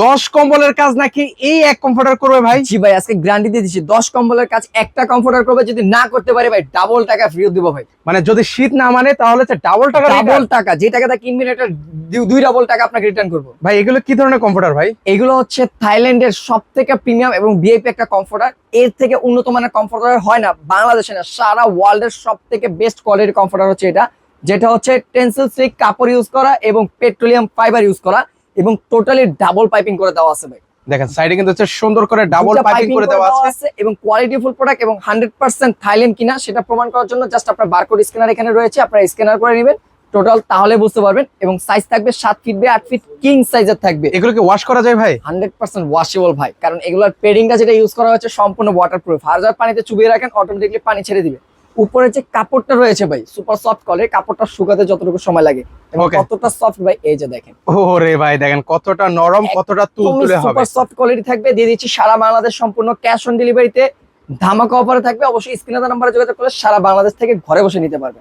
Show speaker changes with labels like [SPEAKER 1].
[SPEAKER 1] 10 কম্বলের কাজ নাকি এই এক কমফোর্টার করবে ভাই?
[SPEAKER 2] জি ভাই, আজকে গ্যারান্টি দিয়ে দিচ্ছি 10 কম্বলের কাজ একটা কমফোর্টার করবে, যদি না করতে পারে ভাই ডাবল টাকা ফ্রি দিব ভাই।
[SPEAKER 1] মানে যদি শীত না মানে তাহলে ডাবল টাকা
[SPEAKER 2] ডাবল টাকা, যে টাকাটা কিনবেন এটা দুই ডাবল টাকা আপনাকে রিটার্ন করব।
[SPEAKER 1] ভাই এগুলো কি ধরনের কমফোর্টার ভাই?
[SPEAKER 2] এগুলো হচ্ছে থাইল্যান্ডের সবথেকে প্রিমিয়াম এবং ভিআইপি একটা কমফোর্টার। এর থেকে উন্নত মানের কমফোর্টার হয় না বাংলাদেশে, না সারা ওয়ার্ল্ডের সবথেকে বেস্ট কোয়ালিটির কমফোর্টার হচ্ছে এটা, যেটা হচ্ছে টেন্সিল সিল্ক কাপড় ইউজ করা এবং পেট্রোলিয়াম ফাইবার ইউজ করা এবং টোটালি ডাবল পাইপিং করে দেওয়া আছে ভাই।
[SPEAKER 1] দেখেন সাইডে কিন্তু হচ্ছে সুন্দর করে ডাবল
[SPEAKER 2] দুটো
[SPEAKER 1] পাইপিং করে দেওয়া আছে
[SPEAKER 2] এবং কোয়ালিটিফুল প্রোডাক্ট এবং 100% থাইল্যান্ড কিনা সেটা প্রমাণ করার জন্য জাস্ট আপনার বারকোড স্ক্যানার এখানে রয়েছে, আপনারা স্ক্যানার করে নেবেন টোটাল, তাহলে বুঝতে পারবেন। এবং সাইজ থাকবে 7 ফিট বাই 8 ফিট কিং সাইজের থাকবে।
[SPEAKER 1] এগুলো কি ওয়াশ করা যায় ভাই?
[SPEAKER 2] 100% ওয়াশেবল ভাই, কারণ এগুলোর পেডিংটা যেটা ইউজ করা হচ্ছে সম্পূর্ণ ওয়াটারপ্রুফ। হাজার পানিতে চুবিয়ে রাখেন অটোমেটিকলি পানি ছেড়ে দিবে। উপরে যে কাপড়টা রয়েছে ভাই সুপার সফট কলের, কাপড়টা শুকাতে যতটুকু সময় লাগে এবং
[SPEAKER 1] Okay.
[SPEAKER 2] কতটা সফট ভাই, এই যে দেখেন
[SPEAKER 1] ওরে ভাই দেখেন কতটা নরম, কতটা তুলতুলে হবে।
[SPEAKER 2] সুপার সফট কোয়ালিটি থাকবে। দিয়ে দিচ্ছি সারা বাংলাদেশ সম্পূর্ণ ক্যাশ অন ডেলিভারিতে, ধামাকা অফারে থাকবে। অবশ্যই স্ক্রিনে নাম্বারে যোগাযোগ করে সারা বাংলাদেশ থেকে ঘরে বসে নিতে পারবেন।